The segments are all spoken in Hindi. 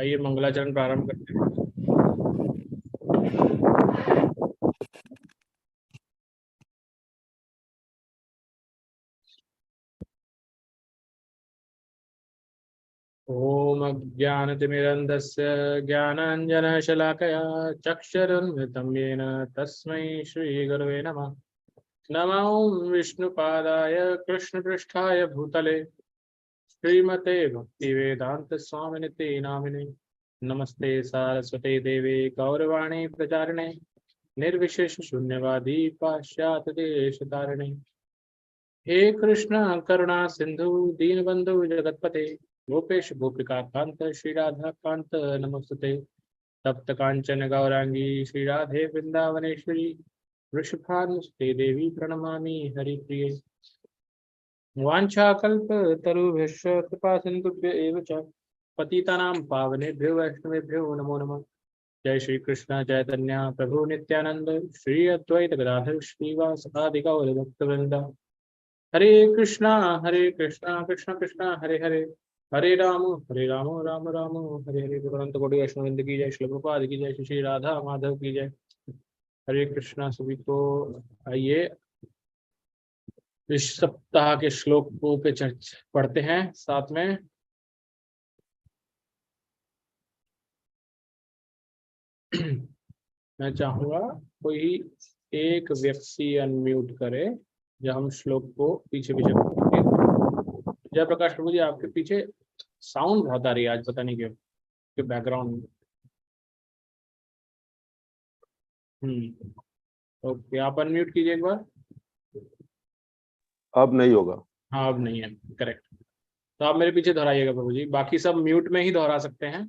आइए मंगलाचरण प्रारंभ करते हैं। ओम अज्ञानतिमिरन्धस्य ज्ञानाञ्जनशलाकया चक्षुरुन्मिलितं येन तस्मै श्रीगुरवे नमः। नमो विष्णुपादाय कृष्णपृष्ठाय भूतले श्रीमते भक्तिवेदांत स्वामिनिते नामिने। नमस्ते सारस्वते देवे गौरवाणी प्रचारिणे निर्विशेष शून्यवादी पाश्चात्य देशतारिणे। हे कृष्ण करुणा सिंधु दीनबंधु जगतपते गोपेश गोपिका कांत श्री राधा कांत नमस्ते। तप्त कांचन गौरांगी श्री राधे वृंदावनेश्वरी वृषभानुसुते देवी प्रणमामि हरिप्रिये। वाञ्छाकल्पतरुभ्यश्च कृपा सिन्धुभ्य एव च पतितानां पावनेभ्यो वैष्णवेभ्यो नमो नमः। जय श्री कृष्ण चैतन्य प्रभु नित्यानंद श्री अद्वैत गदाधर श्रीवासादि गौर भक्तवृंद। हरे कृष्णा कृष्ण कृष्ण हरे हरे, हरे राम राम राम हरे हरे। तुरंत कोटि वैष्णविंद की जय, श्री प्रभुपाद की जय, श्री राधा माधव की जय। हरे कृष्णा सभी को। आइए इस सप्ताह के श्लोकों पे पढ़ते हैं साथ में। मैं चाहूंगा कोई एक व्यक्ति अनम्यूट करे जब हम श्लोक को पीछे पीछे पढ़ेंगे। जयप्रकाश प्रभु जी, आपके पीछे साउंड बहुत आ रही है आज, पता नहीं क्यों, के बैकग्राउंड में। ओके, आप अनम्यूट कीजिए एक बार। अब नहीं होगा। हाँ, अब नहीं है, करेक्ट। तो आप मेरे पीछे दोहराइएगा प्रभु जी, बाकी सब म्यूट में ही दोहरा सकते हैं।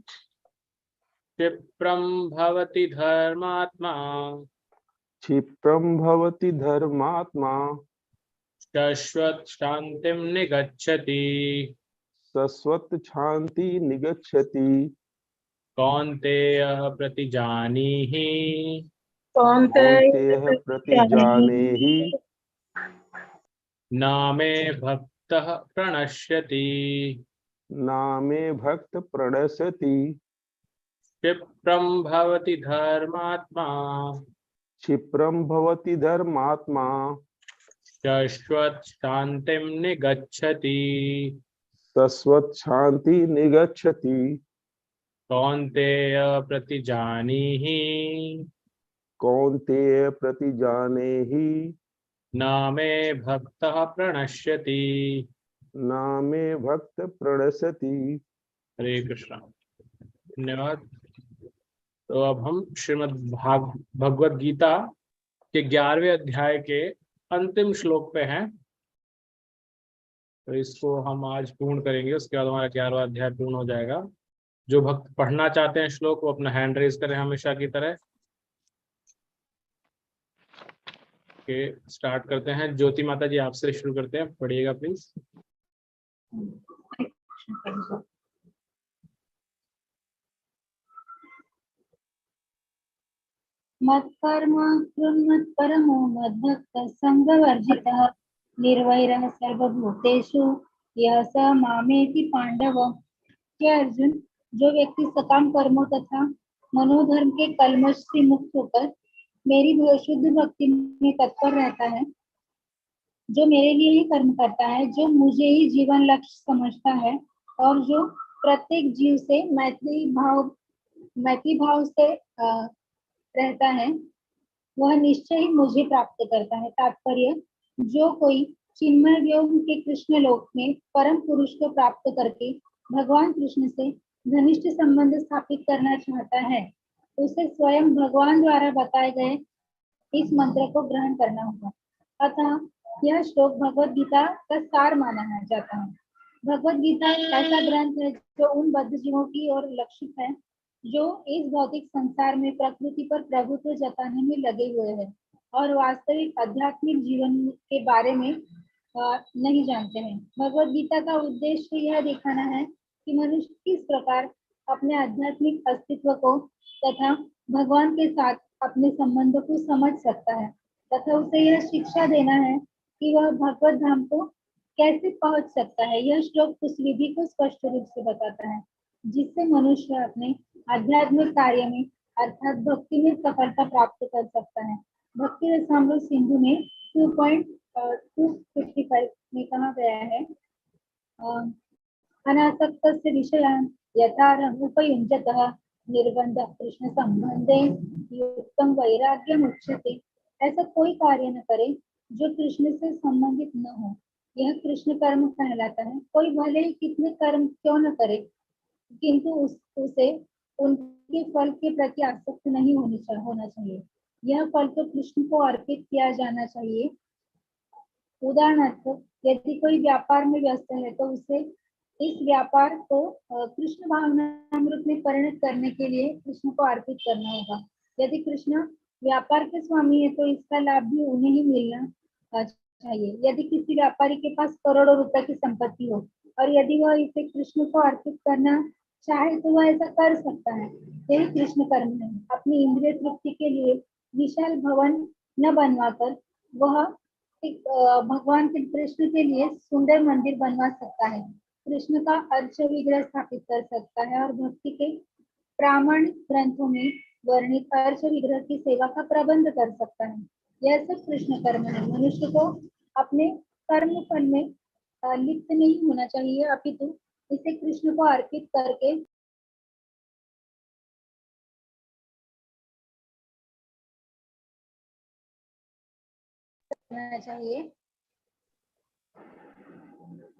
क्षिप्रम भवति धर्मात्मा क्षिप्रम भवति धर्मात्मा शाश्वत शांतिं निगच्छति शश्वत शांति निगच्छति कौन्तेय प्रतिजानीहि कौन्तेय प्रतिजानेहि न मे भक्तः प्रणश्यति। न मे भक्त प्रणश्यति। क्षिप्रं भवति धर्मात्मा क्षिप्रम भवति धर्मात्मा शाश्वत शांतिं निगच्छति शश्वत शांति निगच्छति कौन्तेय प्रतिजानीहि कौन्तेय प्रतिजानेहि न मे भक्तः प्रणश्यति। न मे भक्त प्रणश्यति। हरे कृष्ण, धन्यवाद। तो अब हम श्रीमद् भगवद गीता के 11वें अध्याय के अंतिम श्लोक पे हैं। तो इसको हम आज पूर्ण करेंगे, उसके बाद हमारा 11वां अध्याय पूर्ण हो जाएगा। जो भक्त पढ़ना चाहते हैं श्लोक, वो अपना हैंड रेज करें हमेशा की तरह। के स्टार्ट करते हैं। ज्योति माता जी, आपसे शुरू करते हैं, पढ़िएगा प्लीज। मत्कर्म कृन्मत्परमो मद्भक्तः संगवर्जितः निर्वैरः सर्वभूतेषु यः स मामेति पांडव। हे अर्जुन, जो व्यक्ति सकाम कर्मों तथा मनोधर्म के कलमश से मुक्त होकर मेरी शुद्ध भक्ति में तत्पर रहता है, जो मेरे लिए ही कर्म करता है, जो मुझे ही जीवन लक्ष्य समझता है और जो प्रत्येक जीव से मैत्री भाव से रहता है, वह निश्चय ही मुझे प्राप्त करता है। तात्पर्य, जो कोई चिन्मय व्योम के कृष्ण लोक में परम पुरुष को प्राप्त करके भगवान कृष्ण से घनिष्ठ संबंध स्थापित करना चाहता है, उसे स्वयं भगवान द्वारा बताए गए इस मंत्र को ग्रहण करना होगा। अतः यह श्लोक भगवत गीता का सार माना जाता है। भगवत गीता ऐसा ग्रंथ है जो उन बद्ध जीवों की ओर लक्षित है जो इस भौतिक संसार में प्रकृति पर प्रभुत्व जताने में लगे हुए हैं और वास्तविक आध्यात्मिक जीवन के बारे में नहीं जानते हैं। भगवत गीता का उद्देश्य यह दिखाना है कि मनुष्य किस प्रकार अपने आध्यात्मिक अस्तित्व को तथा भगवान के साथ अपने संबंधों को समझ सकता है तथा उसे यह शिक्षा देना है कि वह भगवत धाम को कैसे पहुंच सकता है। यह श्लोक उस विधि को स्पष्ट रूप से बताता है। जिससे मनुष्य अपने आध्यात्मिक कार्य में अर्थात भक्ति में सफलता प्राप्त कर सकता है। भक्ति रसामृत सिंधु में 2.255 में कहा गया है, अनासक्तस्य विषयान् यथा उपयुञ्जतः निर्बंध कृष्ण संबंधे युक्तम वैराग्यम उच्यते। ऐसा कोई कार्य न करे जो कृष्ण से संबंधित न हो, यह कृष्ण कर्म कहलाता है। कोई भले ही कितने कर्म क्यों न करे, किंतु उसे उनके फल के प्रति आसक्त नहीं होना चाहिए। यह फल तो कृष्ण को अर्पित किया जाना चाहिए। उदाहरणार्थ, यदि कोई व्यापार में व्यस्त है तो उसे इस व्यापार को कृष्ण भावनामृत में परिणत करने के लिए कृष्ण को अर्पित करना होगा। यदि कृष्ण व्यापार के स्वामी है तो इसका लाभ भी उन्हें ही मिलना चाहिए। यदि किसी व्यापारी के पास करोड़ों रुपए की संपत्ति हो और यदि वह इसे कृष्ण को अर्पित करना चाहे तो वह ऐसा कर सकता है। यही कृष्ण कर्म है। अपनी इंद्रिय तृप्ति के लिए विशाल भवन न बनवाकर वह भगवान श्री कृष्ण के लिए सुंदर मंदिर बनवा सकता है, कृष्ण का अर्च विग्रह स्थापित कर सकता है और भक्ति के प्रामाणिक ग्रंथों में वर्णित अर्च विग्रह की सेवा का प्रबंध कर सकता है। यह सब कृष्ण कर्म है। मनुष्य को अपने कर्म फल में लिप्त नहीं होना चाहिए, अपितु इसे कृष्ण को अर्पित करके करना चाहिए।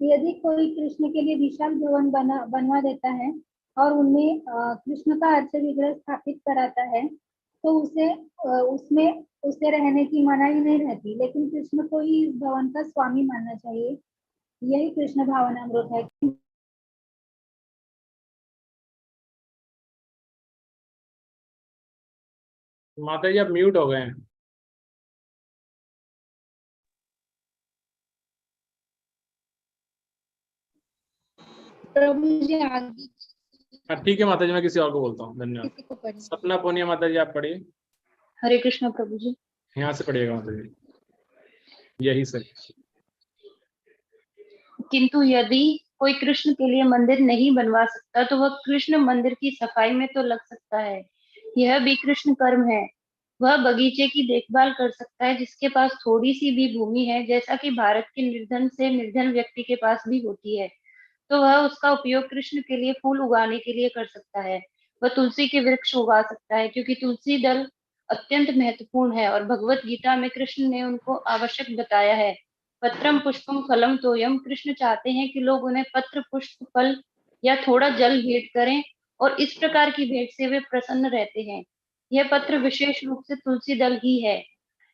यदि कोई कृष्ण के लिए विशाल भवन बनवा देता है और उनमें कृष्ण का अर्च विग्रह स्थापित कराता है तो उसमें उसे रहने की मनाही नहीं रहती, लेकिन कृष्ण को ही इस भवन का स्वामी मानना चाहिए। यही कृष्ण भावनामृत है। माता जी आप म्यूट हो गए हैं। प्रभु जी आगे हाँ ठीक है माता जी, मैं किसी और को बोलता हूँ। धन्यवाद। किसी को पढ़िए। सपना पुनिया माता जी आप पढ़िए। हरे कृष्ण प्रभु जी। यहाँ से पढ़िएगा माता जी, यही सही। किंतु यदि कोई कृष्ण के लिए मंदिर नहीं बनवा सकता तो वह कृष्ण मंदिर की सफाई में तो लग सकता है। यह भी कृष्ण कर्म है। वह बगीचे की देखभाल कर सकता है जिसके पास थोड़ी सी भी भूमि है, जैसा कि भारत के निर्धन से निर्धन व्यक्ति के पास भी होती है। तो वह उसका उपयोग कृष्ण के लिए फूल उगाने के लिए कर सकता है। वह तुलसी के वृक्ष उगा सकता है क्योंकि तुलसी दल अत्यंत महत्वपूर्ण है और भगवत गीता में कृष्ण ने उनको आवश्यक बताया है। पत्रम पुष्पम फलम तोयम। कृष्ण चाहते हैं कि लोग उन्हें पत्र पुष्प फल या थोड़ा जल भेंट करें और इस प्रकार की भेंट से वे प्रसन्न रहते हैं। यह पत्र विशेष रूप से तुलसी दल ही है।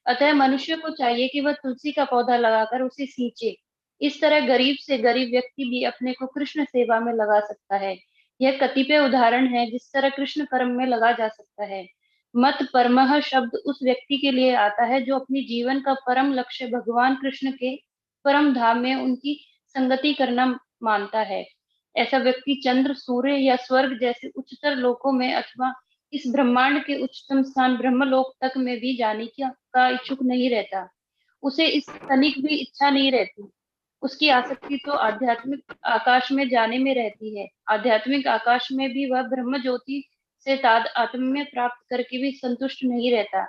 अतः मनुष्य को चाहिए कि वह तुलसी का पौधा लगाकर उसे सींचे। इस तरह गरीब से गरीब व्यक्ति भी अपने को कृष्ण सेवा में लगा सकता है। यह कतिपय उदाहरण है जिस तरह कृष्ण कर्म में लगा जा सकता है। मत परमः शब्द उस व्यक्ति के लिए आता है जो अपनी जीवन का परम लक्ष्य भगवान कृष्ण के परम धाम में उनकी संगति करना मानता है। ऐसा व्यक्ति चंद्र, सूर्य या स्वर्ग जैसे उच्चतर लोकों में अथवा इस ब्रह्मांड के उच्चतम स्थान ब्रह्मलोक तक में भी जाने का इच्छुक नहीं रहता। उसे इस तनिक भी इच्छा नहीं रहती। उसकी आसक्ति तो आध्यात्मिक आकाश में जाने में रहती है। आध्यात्मिक आकाश में भी वह ब्रह्म ज्योति से तादात्म्य प्राप्त करके भी संतुष्ट नहीं रहता,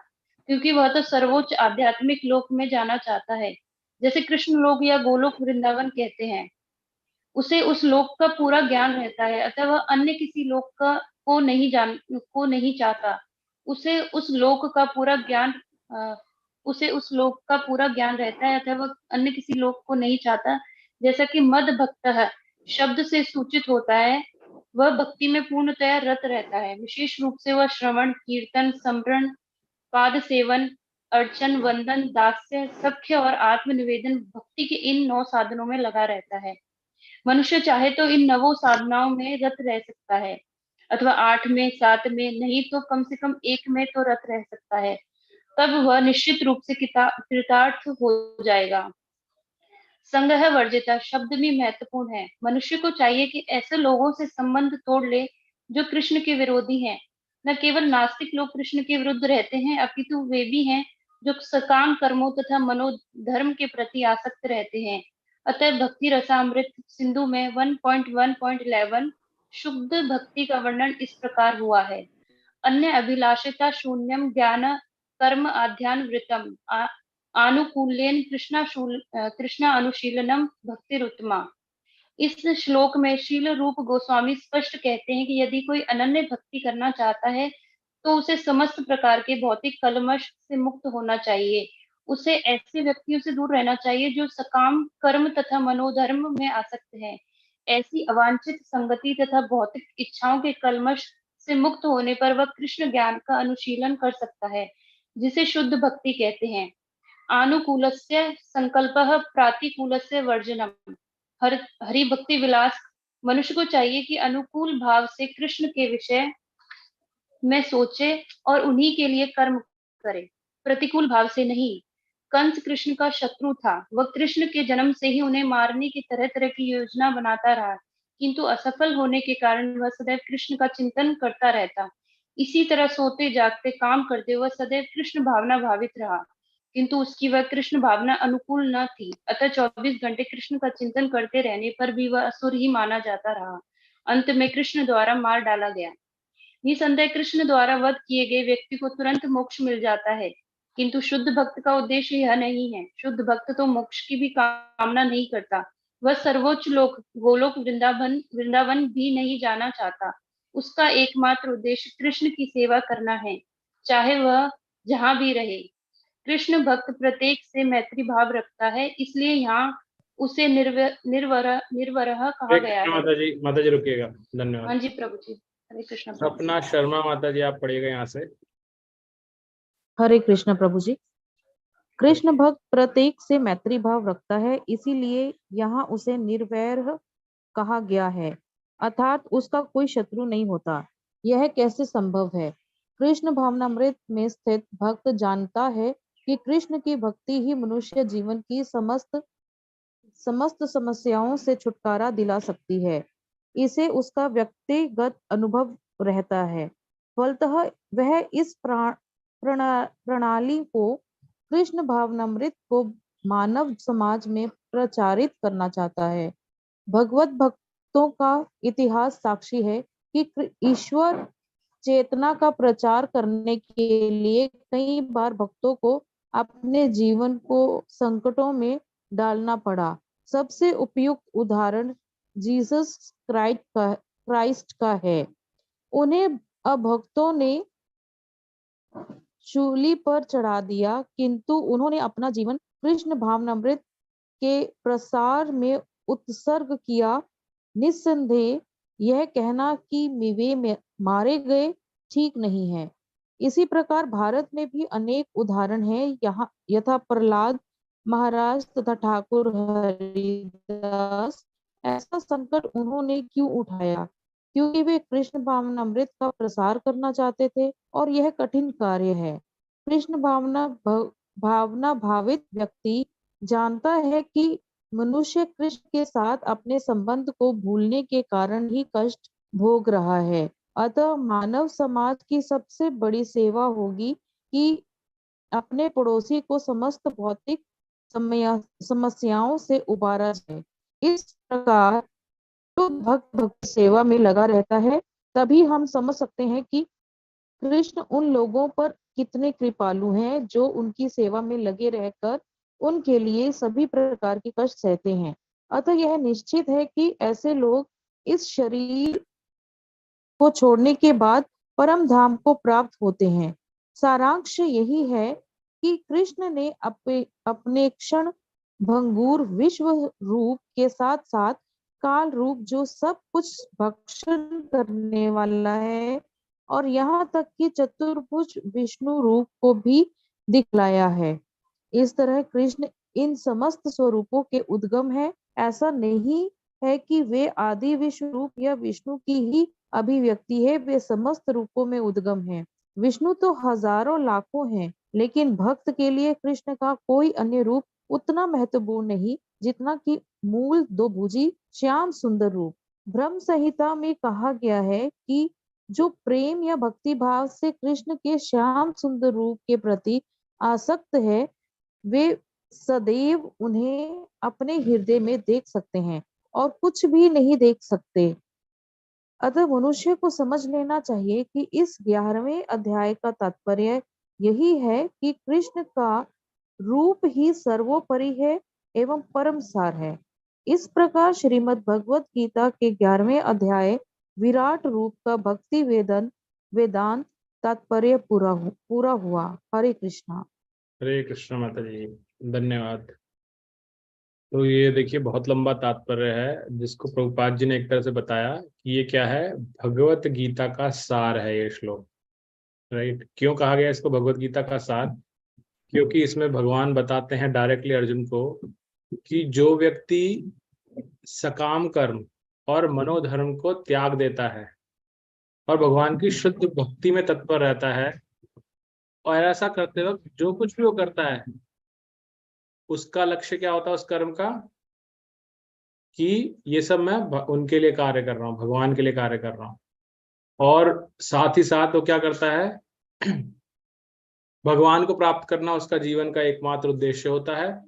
क्योंकि वह तो सर्वोच्च आध्यात्मिक लोक में जाना चाहता है, जैसे कृष्ण लोक या गोलोक वृंदावन कहते हैं। उसे उस लोक का पूरा ज्ञान रहता है, अतः वह अन्य किसी लोक का को नहीं चाहता। उसे उस लोक का पूरा ज्ञान उसे उस लोक का पूरा ज्ञान रहता है, अतः वह अन्य किसी लोक को नहीं चाहता। जैसा कि मद भक्त शब्द से सूचित होता है, वह भक्ति में पूर्णतया रत रहता है। विशेष रूप से वह श्रवण, कीर्तन, स्मरण, पाद सेवन, अर्चन, वंदन, दास्य, सख्य और आत्मनिवेदन भक्ति के इन 9 साधनों में लगा रहता है। मनुष्य चाहे तो इन 9 साधनाओं में रत रह सकता है, अथवा 8 में, 7 में, नहीं तो कम से कम 1 में तो रत रह सकता है। तब वह निश्चित रूप से कृतार्थ हो जाएगा। संग्रह वर्जिता शब्द भी महत्वपूर्ण है। मनुष्य को चाहिए कि ऐसे लोगों से संबंध तोड़ ले जो कृष्ण के विरोधी हैं। न केवल नास्तिक लोग कृष्ण के विरुद्ध रहते हैं, अपितु वे भी हैं जो सकाम कर्मों तथा मनोधर्म के प्रति आसक्त रहते हैं। अतः भक्ति रसामृत सिंधु में 1.1.11 शुद्ध भक्ति का वर्णन इस प्रकार हुआ है। अन्य अभिलाषिता शून्यम ज्ञान कर्म आध्यान वृतम आनुकूल्येन कृष्ण अनुशीलनम भक्तिरुत्तमा। इस श्लोक में शील रूप गोस्वामी स्पष्ट कहते हैं कि यदि कोई अनन्य भक्ति करना चाहता है तो उसे समस्त प्रकार के भौतिक कलमश से मुक्त होना चाहिए। उसे ऐसे व्यक्तियों से दूर रहना चाहिए जो सकाम कर्म तथा मनोधर्म में आसक्त हैं। ऐसी अवांछित संगति तथा भौतिक इच्छाओं के कलमश से मुक्त होने पर वह कृष्ण ज्ञान का अनुशीलन कर सकता है, जिसे शुद्ध भक्ति कहते हैं। आनुकूलस्य संकल्पः प्रातिकूलस्य वर्जनम। हरि भक्ति विलास मनुष्य को चाहिए कि अनुकूल भाव से कृष्ण के विषय में सोचे और उन्हीं के लिए कर्म करे, प्रतिकूल भाव से नहीं। कंस कृष्ण का शत्रु था। वह कृष्ण के जन्म से ही उन्हें मारने की तरह तरह की योजना बनाता रहा, किंतु असफल होने के कारण वह सदैव कृष्ण का चिंतन करता रहता। इसी तरह सोते जागते काम करते वह सदैव कृष्ण भावना भावित रहा, किंतु उसकी वह कृष्ण भावना अनुकूल न थी। अतः 24 घंटे कृष्ण का चिंतन करते रहने पर भी वह असुर ही माना जाता रहा। अंत में कृष्ण द्वारा मार डाला गया। निसंदेह कृष्ण द्वारा वध किए गए व्यक्ति को तुरंत मोक्ष मिल जाता है, किंतु शुद्ध भक्त का उद्देश्य यह नहीं है। शुद्ध भक्त तो मोक्ष की भी कामना नहीं करता। वह सर्वोच्च लोक गोलोक वृंदावन भी नहीं जाना चाहता। उसका एकमात्र उद्देश्य कृष्ण की सेवा करना है, चाहे वह जहां भी रहे। कृष्ण भक्त प्रत्येक से मैत्री भाव रखता है, इसलिए यहाँ उसे निर्वरः कहा हरे गया कृष्ण है। माता जी रुकिएगा, धन्यवाद। हाँ जी प्रभु जी, हरे कृष्ण प्रभु। सपना शर्मा माता जी, आप पढ़िएगा यहाँ से। हरे कृष्ण प्रभु जी। कृष्ण भक्त प्रत्येक से मैत्री भाव रखता है, इसीलिए यहाँ उसे निर्वैर कहा गया है, अर्थात उसका कोई शत्रु नहीं होता। यह कैसे संभव है? कृष्ण भावनामृत में स्थित भक्त जानता है कि कृष्ण की भक्ति ही मनुष्य जीवन की समस्त समस्याओं से छुटकारा दिला सकती है। इसे उसका व्यक्तिगत अनुभव रहता है। फलतः वह इस प्रणाली को, कृष्ण भावनामृत को मानव समाज में प्रचारित करना चाहता है। भगवत भक्तों का इतिहास साक्षी है कि ईश्वर चेतना का प्रचार करने के लिए कई बार भक्तों को अपने जीवन को संकटों में डालना पड़ा। सबसे उपयुक्त उदाहरण जीसस क्राइस्ट का है। उन्हें अभक्तों ने शूली पर चढ़ा दिया, किंतु उन्होंने अपना जीवन कृष्ण भावनामृत के प्रसार में उत्सर्ग किया। निस्संदेह यह कहना कि वे मारे गए ठीक नहीं है। इसी प्रकार भारत में भी अनेक उदाहरण हैं। यहाँ यथा प्रहलाद महाराज तथा ठाकुर हरिदास। ऐसा संकट उन्होंने क्यों उठाया? क्योंकि वे कृष्ण भावनामृत का प्रसार करना चाहते थे, और यह कठिन कार्य है। कृष्ण भावना भावित व्यक्ति जानता है कि मनुष्य कृष्ण के साथ अपने संबंध को भूलने के कारण ही कष्ट भोग रहा है। अतः मानव समाज की सबसे बड़ी सेवा होगी कि अपने पड़ोसी को समस्त भौतिक समस्याओं से उबारा जाए। इस प्रकार जो भक्त सेवा में लगा रहता है, तभी हम समझ सकते हैं कि कृष्ण उन लोगों पर कितने कृपालु हैं जो उनकी सेवा में लगे रहकर उनके लिए सभी प्रकार के कष्ट सहते हैं। अतः यह निश्चित है कि ऐसे लोग इस शरीर को छोड़ने के बाद परम धाम को प्राप्त होते हैं। सारांश यही है कि कृष्ण ने अपने क्षण भंगुर विश्व रूप के साथ साथ काल रूप, जो सब कुछ भक्षण करने वाला है, और यहाँ तक कि चतुर्भुज विष्णु रूप को भी दिखलाया है। इस तरह कृष्ण इन समस्त स्वरूपों के उद्गम है। ऐसा नहीं है कि वे आदि विश्व रूप या विष्णु की ही अभिव्यक्ति है। वे समस्त रूपों में उद्गम है। विष्णु तो हजारों लाखों हैं, लेकिन भक्त के लिए कृष्ण का कोई अन्य रूप उतना महत्वपूर्ण नहीं जितना कि मूल दो भुजी श्याम सुंदर रूप। ब्रह्म संहिता में कहा गया है कि जो प्रेम या भक्ति भाव से कृष्ण के श्याम सुंदर रूप के प्रति आसक्त है, वे सदैव उन्हें अपने हृदय में देख सकते हैं और कुछ भी नहीं देख सकते। अतः मनुष्य को समझ लेना चाहिए कि इस 11वें अध्याय का तात्पर्य यही है कि कृष्ण का रूप ही सर्वोपरि है एवं परम सार है। इस प्रकार श्रीमद् भगवत गीता के 11वें अध्याय विराट रूप का भक्ति वेदांत तात्पर्य पूरा हुआ। हरे कृष्णा। हरे कृष्ण माता जी, धन्यवाद। तो ये देखिए बहुत लंबा तात्पर्य है जिसको प्रभुपाद जी ने एक तरह से बताया कि ये क्या है, भगवत गीता का सार है ये श्लोक। राइट, क्यों कहा गया इसको भगवत गीता का सार? क्योंकि इसमें भगवान बताते हैं डायरेक्टली अर्जुन को कि जो व्यक्ति सकाम कर्म और मनोधर्म को त्याग देता है और भगवान की शुद्ध भक्ति में तत्पर रहता है, और ऐसा करते वक्त जो कुछ भी वो करता है उसका लक्ष्य क्या होता है उस कर्म का, कि ये सब मैं उनके लिए कार्य कर रहा हूँ, भगवान के लिए कार्य कर रहा हूँ। और साथ ही साथ वो क्या करता है भगवान को प्राप्त करना उसका जीवन का एकमात्र उद्देश्य होता है,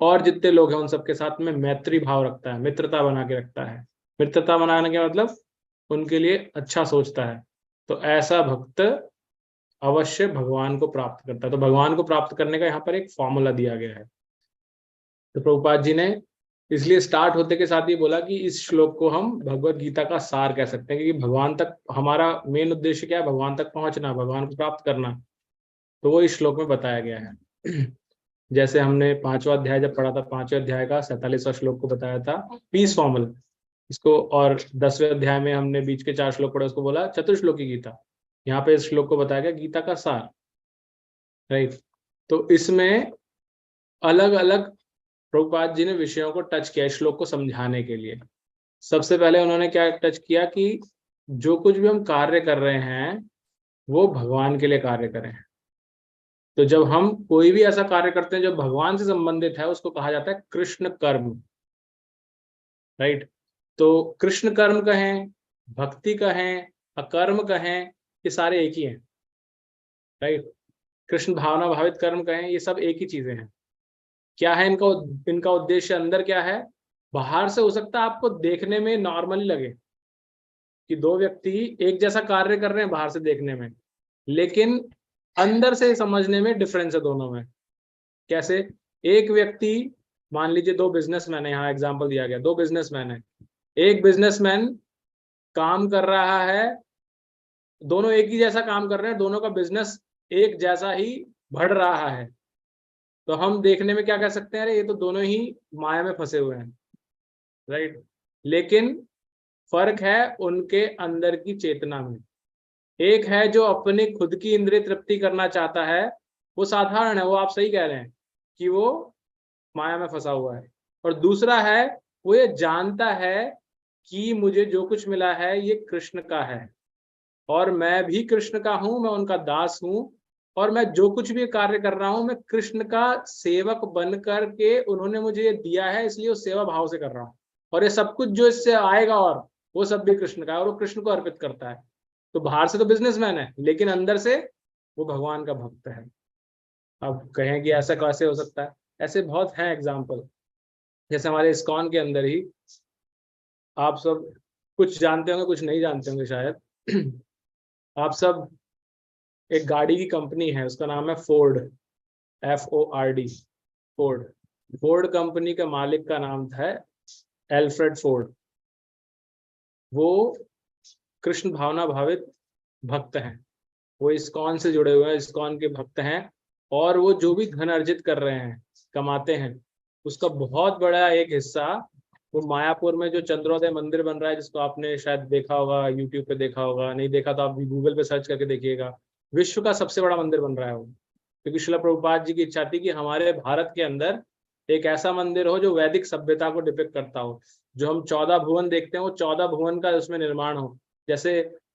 और जितने लोग हैं उन सबके साथ में मैत्री भाव रखता है, मित्रता बना के रखता है। मित्रता बनाने का मतलब उनके लिए अच्छा सोचता है। तो ऐसा भक्त अवश्य भगवान को प्राप्त करता है। तो भगवान को प्राप्त करने का यहाँ पर एक फॉर्मूला दिया गया है। तो प्रभुपाद जी ने इसलिए स्टार्ट होते के साथ ही बोला कि इस श्लोक को हम भगवत गीता का सार कह सकते हैं, क्योंकि भगवान तक हमारा मेन उद्देश्य क्या है, भगवान तक पहुंचना, भगवान को प्राप्त करना। तो वो इस श्लोक में बताया गया है। जैसे हमने 5वां अध्याय जब पढ़ा था, 5वें अध्याय का 47वां श्लोक को बताया था पीस फॉर्मूला इसको, और 10वें अध्याय में हमने बीच के 4 श्लोक पढ़े, उसको बोला चतुर्श्लोकी गीता। यहाँ पे इस श्लोक को बताया गया गीता का सार। राइट, तो इसमें अलग अलग प्रभुपाद जी ने विषयों को टच किया श्लोक को समझाने के लिए। सबसे पहले उन्होंने क्या टच किया कि जो कुछ भी हम कार्य कर रहे हैं वो भगवान के लिए कार्य करें। तो जब हम कोई भी ऐसा कार्य करते हैं जो भगवान से संबंधित है उसको कहा जाता है कृष्ण कर्म। राइट, तो कृष्ण कर्म कहें, भक्ति कहें, अकर्म कहें, ये सारे एक ही हैं। राइट, कृष्ण भावना भावित कर्म कहें, ये सब एक ही चीजें हैं। क्या है इनका उद्देश्य अंदर क्या है? बाहर से हो सकता है आपको देखने में नॉर्मली लगे कि दो व्यक्ति एक जैसा कार्य कर रहे हैं बाहर से देखने में, लेकिन अंदर से समझने में डिफरेंस है दोनों में। कैसे? एक व्यक्ति, मान लीजिए 2 बिजनेसमैन है, यहाँ एग्जांपल दिया गया, 2 बिजनेसमैन है। एक बिजनेसमैन काम कर रहा है, दोनों एक ही जैसा काम कर रहे हैं, दोनों का बिजनेस एक जैसा ही बढ़ रहा है, तो हम देखने में क्या कह सकते हैं, अरे ये तो दोनों ही माया में फंसे हुए हैं। राइट, लेकिन फर्क है उनके अंदर की चेतना में। एक है जो अपनी खुद की इंद्रिय तृप्ति करना चाहता है, वो साधारण है, वो आप सही कह रहे हैं कि वो माया में फंसा हुआ है। और दूसरा है वो ये जानता है कि मुझे जो कुछ मिला है ये कृष्ण का है, और मैं भी कृष्ण का हूं, मैं उनका दास हूं, और मैं जो कुछ भी कार्य कर रहा हूं मैं कृष्ण का सेवक बन कर के उन्होंने मुझे ये दिया है, इसलिए उस सेवा भाव से कर रहा हूं, और ये सब कुछ जो इससे आएगा और वो सब भी कृष्ण का है, और वो कृष्ण को अर्पित करता है। तो बाहर से तो बिजनेसमैन है, लेकिन अंदर से वो भगवान का भक्त है। अब कहें कि ऐसा कैसे हो सकता है? ऐसे बहुत हैं एग्जाम्पल। जैसे हमारे इस्कॉन के अंदर ही, आप सब कुछ जानते होंगे कुछ नहीं जानते होंगे शायद। आप सब, एक गाड़ी की कंपनी है, उसका नाम है Ford, FORD, Ford. Ford company के मालिक का नाम था एल्फ्रेड फोर्ड। वो कृष्ण भावना भावित भक्त हैं, वो इस्कॉन से जुड़े हुए हैं, इस्कॉन के भक्त हैं, और वो जो भी धन अर्जित कर रहे हैं, कमाते हैं, उसका बहुत बड़ा एक हिस्सा वो मायापुर में जो चंद्रोदय मंदिर बन रहा है, जिसको आपने शायद देखा होगा, यूट्यूब पे देखा होगा, नहीं देखा तो आप भी गूगल पे सर्च करके देखिएगा। विश्व का सबसे बड़ा मंदिर बन रहा है वो, क्योंकि श्रील प्रभुपाद जी की इच्छा थी कि हमारे भारत के अंदर एक ऐसा मंदिर हो जो वैदिक सभ्यता को डिपिक्ट करता हो। जो हम 14 भुवन देखते हैं वो 14 भुवन का उसमें निर्माण हो। जैसे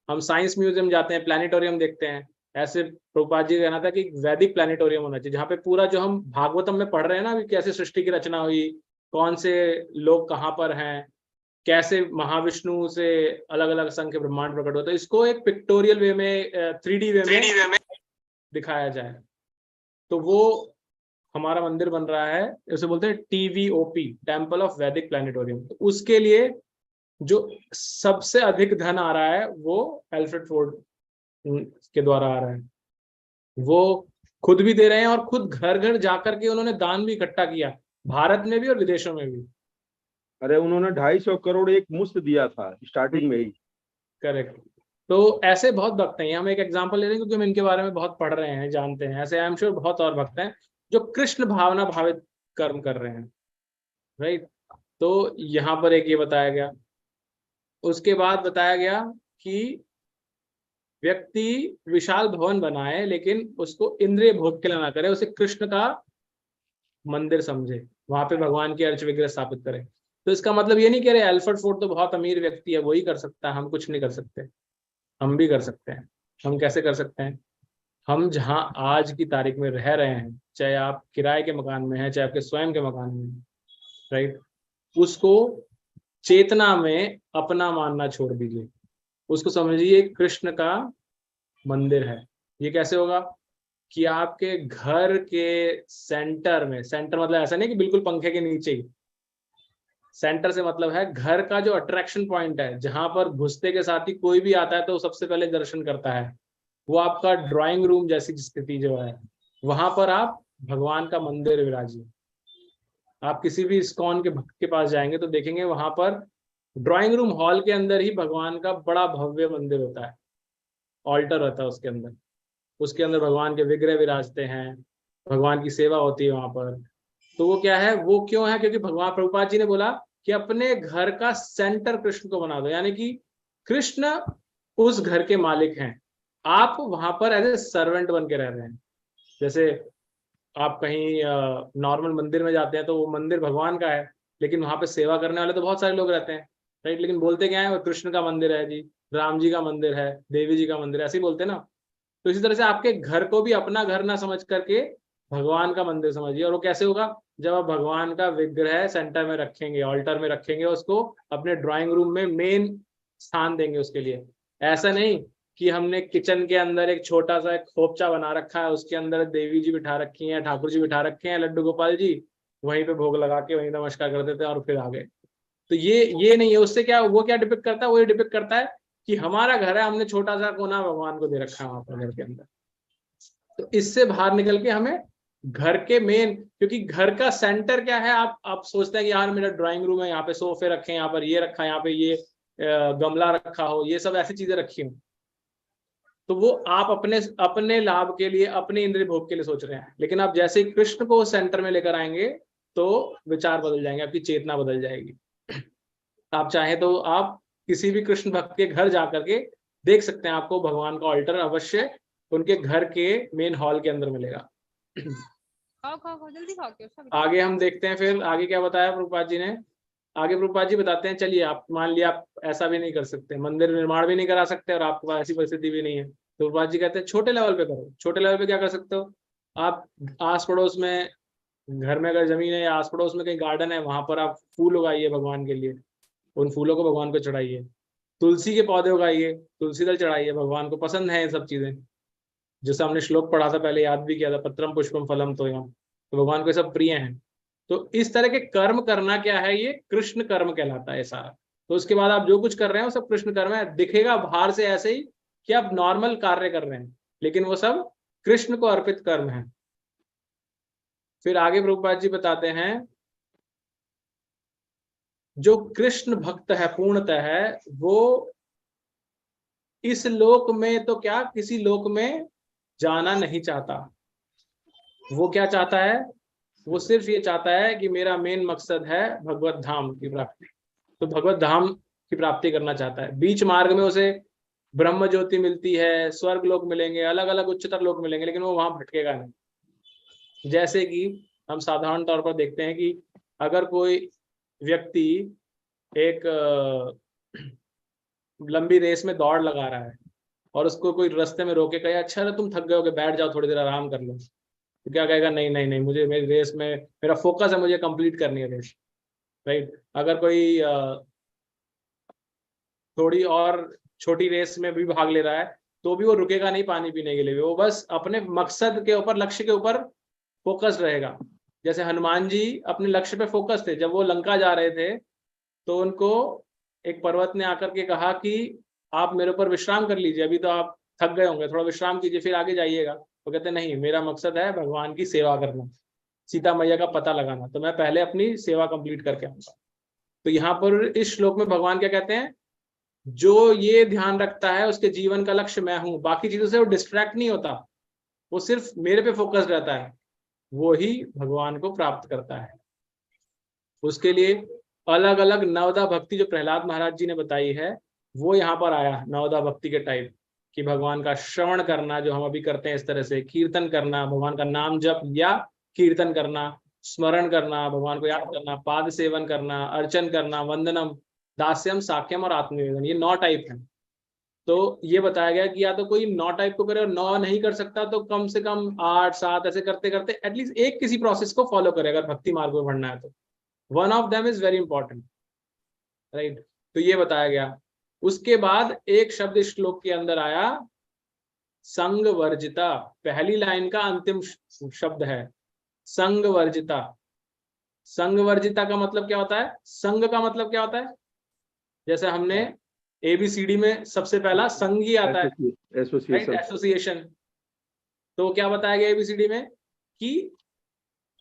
हम साइंस म्यूजियम जाते हैं, प्लानिटोरियम देखते हैं, ऐसे प्रभुपाद जी का कहना था कि वैदिक प्लानिटोरियम होना चाहिए, जहाँ पे पूरा जो हम भागवतम में पढ़ रहे हैं ना अभी, कैसे सृष्टि की रचना हुई, कौन से लोग कहाँ पर हैं, कैसे महाविष्णु से अलग अलग संख्य ब्रह्मांड प्रकट होता है, इसको एक पिक्टोरियल वे में 3D वे में दिखाया जाए। तो वो हमारा मंदिर बन रहा है, उसे बोलते हैं TVOP, टेम्पल ऑफ वैदिक प्लानिटोरियम। तो उसके लिए जो सबसे अधिक धन आ रहा है वो एल्फ्रेड फोर्ड के द्वारा आ रहा है। वो खुद भी दे रहे हैं और खुद घर घर जाकर के उन्होंने दान भी इकट्ठा किया, भारत में भी और विदेशों में भी। अरे उन्होंने 250 करोड़ एक मुश्त दिया था स्टार्टिंग में ही। करेक्ट। तो ऐसे बहुत भक्त हैं, हम एक एग्जांपल ले रहे हैं क्योंकि हम इनके बारे में बहुत पढ़ रहे हैं, जानते हैं। ऐसे आई एम श्योर बहुत और भक्त हैं जो कृष्ण भावना भावित कर्म कर रहे हैं, राइट। तो यहाँ पर एक ये बताया गया। उसके बाद बताया गया कि व्यक्ति विशाल भवन बनाए लेकिन उसको इंद्रिय भोग के लिए ना करे, उसे कृष्ण का मंदिर समझे, वहां पे भगवान की अर्च विग्रह स्थापित करे। तो इसका मतलब ये नहीं कह रहे एल्फ्रेड फोर्ड तो बहुत अमीर व्यक्ति है, वही कर सकता है, हम कुछ नहीं कर सकते। हम भी कर सकते हैं। हम कैसे कर सकते हैं? हम जहां आज की तारीख में रह रहे हैं, चाहे आप किराए के मकान में हैं, चाहे आपके स्वयं के मकान में हैं, राइट, उसको चेतना में अपना मानना छोड़ दीजिए, उसको समझिए कृष्ण का मंदिर है। ये कैसे होगा कि आपके घर के सेंटर में, सेंटर मतलब ऐसा नहीं कि बिल्कुल पंखे के नीचे ही, सेंटर से मतलब है घर का जो अट्रैक्शन पॉइंट है, जहां पर घुसते के साथ ही कोई भी आता है तो सबसे पहले दर्शन करता है, वो आपका ड्राइंग रूम जैसी स्थिति जो है, वहां पर आप भगवान का मंदिर विराजिए। आप किसी भी इस्कॉन के भक्त के पास जाएंगे तो देखेंगे वहां पर ड्राइंग रूम हॉल के अंदर ही भगवान का बड़ा भव्य मंदिर होता है, ऑल्टर होता है उसके अंदर, उसके अंदर भगवान के विग्रह विराजते हैं, भगवान की सेवा होती है वहां पर। तो वो क्या है, वो क्यों है? क्योंकि भगवान प्रभुपाद जी ने बोला कि अपने घर का सेंटर कृष्ण को बना दो, यानी कि कृष्ण उस घर के मालिक हैं, आप वहां पर एज ए सर्वेंट बन के रह रहे हैं। जैसे आप कहीं नॉर्मल मंदिर में जाते हैं तो वो मंदिर भगवान का है, लेकिन वहां पे सेवा करने वाले तो बहुत सारे लोग रहते हैं, राइट, लेकिन बोलते क्या है, वो कृष्ण का मंदिर है जी, राम जी का मंदिर है, देवी जी का मंदिर है, ऐसे ही बोलते हैं ना। तो इसी तरह से आपके घर को भी अपना घर ना समझ करके भगवान का मंदिर समझिए। और वो कैसे होगा? जब आप भगवान का विग्रह सेंटर में रखेंगे, ऑल्टर में रखेंगे, उसको अपने ड्राइंग रूम में मेन स्थान देंगे उसके लिए। ऐसा नहीं कि हमने किचन के अंदर एक छोटा सा एक खोपचा बना रखा है, उसके अंदर देवी जी बिठा रखी हैं, ठाकुर जी बिठा रखे हैं, लड्डू गोपाल जी, वहीं पे भोग लगा के वहीं नमस्कार कर देते हैं और फिर आ गए। तो ये नहीं है। उससे क्या, वो क्या डिपिक्ट करता है? वो ये डिपिक्ट करता है कि हमारा घर है, हमने छोटा सा कोना भगवान को दे रखा है वहां पर घर के अंदर। तो इससे बाहर निकल के हमें घर के मेन, क्योंकि घर का सेंटर क्या है, आप सोचते हैं कि यार मेरा ड्राइंग रूम है, यहाँ पे सोफे रखे हैं, यहाँ पर ये रखा है, यहाँ पे ये गमला रखा हो, ये सब ऐसी चीजें रखी हो, तो वो आप अपने अपने लाभ के लिए, अपने इंद्रिय भोग के लिए सोच रहे हैं। लेकिन आप जैसे ही कृष्ण को सेंटर में लेकर आएंगे तो विचार बदल जाएंगे, आपकी चेतना बदल जाएगी। आप चाहे तो आप किसी भी कृष्ण भक्त के घर जाकर के देख सकते हैं, आपको भगवान का ऑल्टर अवश्य उनके घर के मेन हॉल के अंदर मिलेगा। खाओ खाओ खाओ, जल्दी खाओ के सब। आगे हम देखते हैं फिर आगे क्या बताया प्रभुपाद जी ने। आगे प्रभुपाद जी बताते हैं, चलिए आप मान लिया आप ऐसा भी नहीं कर सकते, मंदिर निर्माण भी नहीं करा सकते और आपके पास ऐसी परिस्थिति भी नहीं है, तो प्रभुपाद जी कहते हैं छोटे लेवल पे करो। छोटे लेवल पे क्या कर सकते हो? आप आस पड़ोस में, घर में अगर जमीन है या आस पड़ोस में कहीं गार्डन है, वहां पर आप फूल उगाइए भगवान के लिए, उन फूलों को भगवान को चढ़ाइए। तुलसी के पौधे उगाइए, तुलसी दल चढ़ाइए, भगवान को पसंद है ये सब चीजें। जैसे हमने श्लोक पढ़ा था पहले, याद भी किया था, पत्रम पुष्पम फलम तोयम, तो भगवान को सब प्रिय हैं। तो इस तरह के कर्म करना क्या है, ये कृष्ण कर्म कहलाता है सारा। तो उसके बाद आप जो कुछ कर रहे हैं वो सब कृष्ण कर्म है। दिखेगा बाहर से ऐसे ही कि आप नॉर्मल कार्य कर रहे हैं, लेकिन वो सब कृष्ण को अर्पित कर्म है। फिर आगे प्रभुपाद जी बताते हैं, जो कृष्ण भक्त है पूर्णतः है, वो इस लोक में तो क्या, किसी लोक में जाना नहीं चाहता। वो क्या चाहता है? वो सिर्फ ये चाहता है कि मेरा मेन मकसद है भगवत धाम की प्राप्ति। तो भगवत धाम की प्राप्ति करना चाहता है। बीच मार्ग में उसे ब्रह्म ज्योति मिलती है, स्वर्ग लोक मिलेंगे, अलग अलग उच्चतर लोक मिलेंगे, लेकिन वो वहां भटकेगा नहीं। जैसे कि हम साधारण तौर पर देखते हैं कि अगर कोई व्यक्ति एक लंबी रेस में दौड़ लगा रहा है और उसको कोई रास्ते में रोके, कहे अच्छा तुम थक गए होगे, बैठ जाओ थोड़ी देर आराम कर लो, तो क्या कहेगा? नहीं नहीं नहीं, मुझे मेरी रेस में मेरा फोकस है, मुझे कंप्लीट करनी है रेस, राइट। अगर कोई थोड़ी और छोटी रेस में भी भाग ले रहा है तो भी वो रुकेगा नहीं पानी पीने के लिए, वो बस अपने मकसद के ऊपर, लक्ष्य के ऊपर फोकस रहेगा। जैसे हनुमान जी अपने लक्ष्य पे फोकस थे। जब वो लंका जा रहे थे तो उनको एक पर्वत ने आकर के कहा कि आप मेरे ऊपर विश्राम कर लीजिए, अभी तो आप थक गए होंगे, थोड़ा विश्राम कीजिए फिर आगे जाइएगा। वो कहते नहीं, मेरा मकसद है भगवान की सेवा करना, सीता मैया का पता लगाना, तो मैं पहले अपनी सेवा कंप्लीट करके आऊंगा। तो यहाँ पर इस श्लोक में भगवान क्या कहते हैं, जो ये ध्यान रखता है उसके जीवन का लक्ष्य मैं हूं, बाकी चीजों से वो डिस्ट्रैक्ट नहीं होता, वो सिर्फ मेरे पे फोकस रहता है, वो ही भगवान को प्राप्त करता है। उसके लिए अलग अलग नवदा भक्ति जो प्रहलाद महाराज जी ने बताई है वो यहाँ पर आया, नवदा भक्ति के टाइप कि भगवान का श्रवण करना, जो हम अभी करते हैं इस तरह से, कीर्तन करना, भगवान का नाम जप या कीर्तन करना, स्मरण करना, भगवान को याद करना, पाद सेवन करना, अर्चन करना, वंदनम, दास्यम, साक्यम और आत्मनिवेदन, ये 9 टाइप हैं। तो ये बताया गया कि या तो कोई 9 टाइप को करे और 9 नहीं कर सकता तो कम से कम 8 7 ऐसे करते करते एटलीस्ट एक किसी प्रोसेस को फॉलो करे अगर भक्ति मार्ग में बढ़ना है तो। One of them is very important, right. तो ये बताया गया। उसके बाद एक शब्द इस श्लोक के अंदर आया, संग वर्जिता। पहली लाइन का अंतिम शब्द है संग वर्जिता। संग वर्जिता का मतलब क्या होता है, संग का मतलब क्या होता है, जैसे हमने ABCD में सबसे पहला संग ही आता है, राइट, एसोसिएशन। तो क्या बताया गया ABCD में कि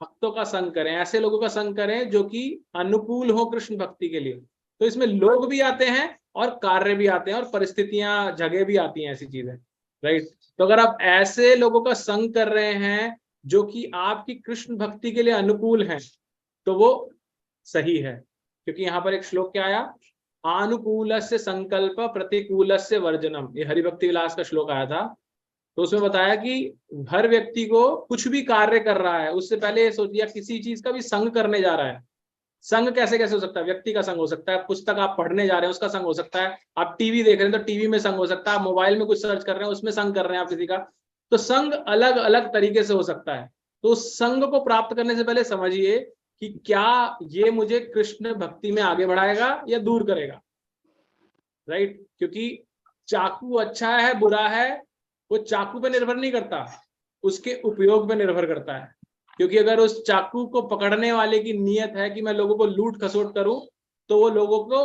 भक्तों का संग करें, ऐसे लोगों का संग करें जो कि अनुकूल हो कृष्ण भक्ति के लिए। तो इसमें लोग भी आते हैं और कार्य भी आते हैं और परिस्थितियां, जगह भी आती हैं, ऐसी चीजें, राइट। तो अगर आप ऐसे लोगों का संग कर रहे हैं जो कि आपकी कृष्ण भक्ति के लिए अनुकूल हैं तो वो सही है। क्योंकि यहाँ पर एक श्लोक क्या आया, अनुकूलस्य संकल्प प्रतिकूलस्य वर्जनम, ये हरिभक्ति विलास का श्लोक आया था। तो उसमें बताया कि हर व्यक्ति को कुछ भी कार्य कर रहा है उससे पहले ये सोच लिया किसी चीज का भी संग करने जा रहा है। संग कैसे कैसे हो सकता है, व्यक्ति का संग हो सकता है, पुस्तक आप पढ़ने जा रहे हैं उसका संग हो सकता है, आप टीवी देख रहे हैं तो टीवी में संग हो सकता है, आप मोबाइल में कुछ सर्च कर रहे हैं उसमें संग कर रहे हैं आप किसी का। तो संग अलग अलग तरीके से हो सकता है। तो उस संग को प्राप्त करने से पहले समझिए कि क्या ये मुझे कृष्ण भक्ति में आगे बढ़ाएगा या दूर करेगा, राइट। क्योंकि चाकू अच्छा है बुरा है वो चाकू पे निर्भर नहीं करता, उसके उपयोग पे निर्भर करता है। क्योंकि अगर उस चाकू को पकड़ने वाले की नीयत है कि मैं लोगों को लूट खसोट करूं तो वो लोगों को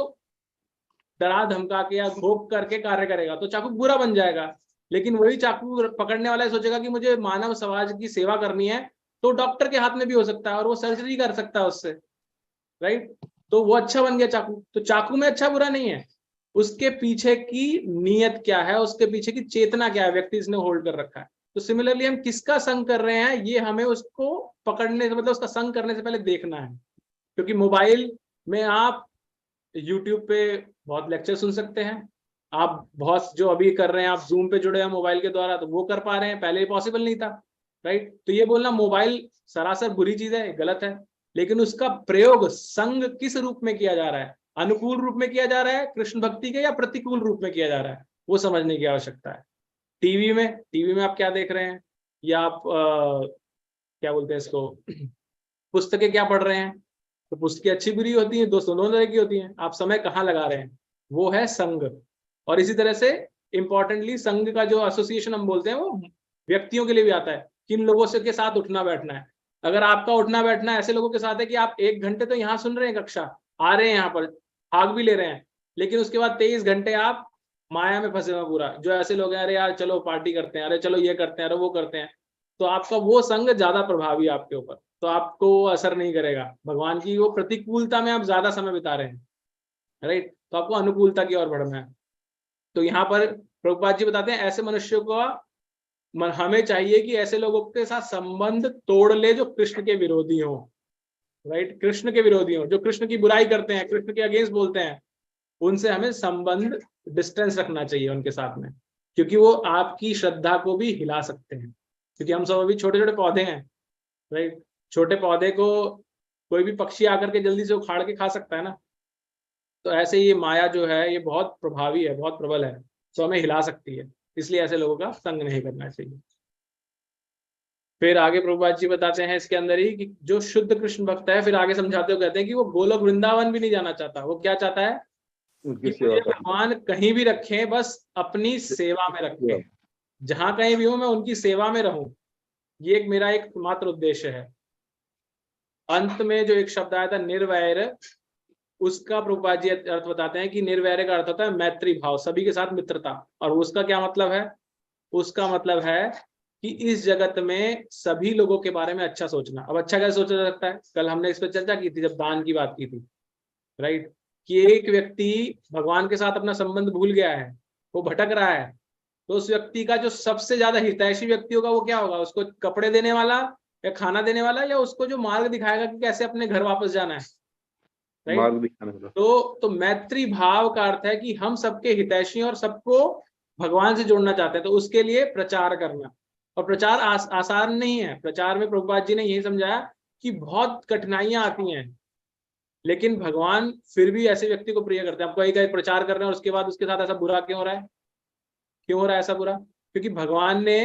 डरा धमका के या घोप करके कार्य करेगा तो चाकू बुरा बन जाएगा। लेकिन वही चाकू पकड़ने वाला सोचेगा कि मुझे मानव समाज की सेवा करनी है तो डॉक्टर के हाथ में भी हो सकता है और वो सर्जरी कर सकता है उससे, राइट। तो वो अच्छा बन गया चाकू। तो चाकू में अच्छा बुरा नहीं है, उसके पीछे की नीयत क्या है, उसके पीछे की चेतना क्या है, व्यक्ति इसने होल्ड कर रखा है। तो सिमिलरली हम किसका संग कर रहे हैं ये हमें उसको पकड़ने से, मतलब उसका संग करने से पहले देखना है। क्योंकि मोबाइल में आप YouTube पे बहुत लेक्चर सुन सकते हैं, आप बहुत जो अभी कर रहे हैं आप जूम पे जुड़े हैं मोबाइल के द्वारा तो वो कर पा रहे हैं, पहले पॉसिबल नहीं था, राइट। तो ये बोलना मोबाइल सरासर बुरी चीज है, गलत है, लेकिन उसका प्रयोग संग किस रूप में किया जा रहा है, अनुकूल रूप में किया जा रहा है कृष्ण भक्ति के या प्रतिकूल रूप में किया जा रहा है, वो समझने की आवश्यकता है। टीवी में आप क्या देख रहे हैं या आप क्या बोलते हैं इसको, पुस्तकें क्या पढ़ रहे हैं, तो पुस्तकें अच्छी बुरी होती हैं, दोनों तरह की होती हैं, आप समय कहाँ लगा रहे हैं, वो है संग। और इसी तरह से इंपॉर्टेंटली संग का जो एसोसिएशन हम बोलते हैं वो व्यक्तियों के लिए भी आता है, किन लोगों से के साथ उठना बैठना है। अगर आपका उठना बैठना ऐसे लोगों के साथ है कि आप 1 घंटे तो यहाँ सुन रहे हैं, कक्षा आ रहे हैं, यहाँ पर भाग भी ले रहे हैं, लेकिन उसके बाद 23 घंटे आप माया में फंसे हुए पूरा, जो ऐसे लोग हैं, अरे यार चलो पार्टी करते हैं, अरे चलो ये करते हैं, अरे वो करते हैं, तो आपका वो संग ज्यादा प्रभावी है आपके ऊपर, तो आपको असर नहीं करेगा। भगवान की वो प्रतिकूलता में आप ज्यादा समय बिता रहे हैं, राइट, तो आपको अनुकूलता की ओर बढ़ना है। तो यहाँ पर प्रभुपाद जी बताते हैं ऐसे मनुष्यों को हमें चाहिए कि ऐसे लोगों के साथ संबंध तोड़ ले जो कृष्ण के विरोधी हो, राइट, कृष्ण के विरोधी हो, जो कृष्ण की बुराई करते हैं, कृष्ण के अगेंस्ट बोलते हैं, उनसे हमें संबंध डिस्टेंस रखना चाहिए उनके साथ में, क्योंकि वो आपकी श्रद्धा को भी हिला सकते हैं। क्योंकि हम सब अभी छोटे छोटे पौधे हैं, राइट, छोटे पौधे को कोई भी पक्षी आकर के जल्दी से उखाड़ के खा सकता है ना, तो ऐसे ये माया जो है ये बहुत प्रभावी है, बहुत प्रबल है, तो हमें हिला सकती है, इसलिए ऐसे लोगों का संग नहीं करना चाहिए। फिर आगे प्रभुपाद जी बताते हैं इसके अंदर ही कि जो शुद्ध कृष्ण भक्त है, फिर आगे समझाते हुए कहते हैं कि वो गोलोक वृंदावन भी नहीं जाना चाहता। वो क्या चाहता है कि मुझे भगवान कहीं भी रखें, बस अपनी सेवा में रखें, जहां कहीं भी हूं मैं उनकी सेवा में रहूं, ये एक मेरा एक मात्र उद्देश्य है। अंत में जो एक शब्द आया था निर्वैर, उसका प्रभुपाद जी अर्थ बताते हैं कि निर्वैर का अर्थ होता है मैत्री भाव, सभी के साथ मित्रता। और उसका क्या मतलब है? उसका मतलब है कि इस जगत में सभी लोगों के बारे में अच्छा सोचना। अब अच्छा कैसे सोचा जा सकता है? कल हमने इस पर चर्चा की थी जब दान की बात की थी, राइट, कि एक व्यक्ति भगवान के साथ अपना संबंध भूल गया है, वो भटक रहा है, तो उस व्यक्ति का जो सबसे ज्यादा हितैषी व्यक्ति होगा वो क्या होगा? उसको कपड़े देने वाला या खाना देने वाला, या उसको जो मार्ग दिखाएगा कि कैसे अपने घर वापस जाना है, राइट। मार्ग दिखाने वाला। तो मैत्री भाव का अर्थ है कि हम सबके हितैषी और सबको भगवान से जोड़ना चाहते हैं, तो उसके लिए प्रचार करना। और प्रचार आसान नहीं है। प्रचार में प्रभुपाद जी ने यही समझाया कि बहुत कठिनाइयां आती हैं, लेकिन भगवान फिर भी ऐसे व्यक्ति को प्रिय करते हैं। आपको एक प्रचार कर रहे हैं और उसके बाद उसके साथ ऐसा बुरा क्यों हो रहा है? क्यों हो रहा है ऐसा बुरा? क्योंकि भगवान ने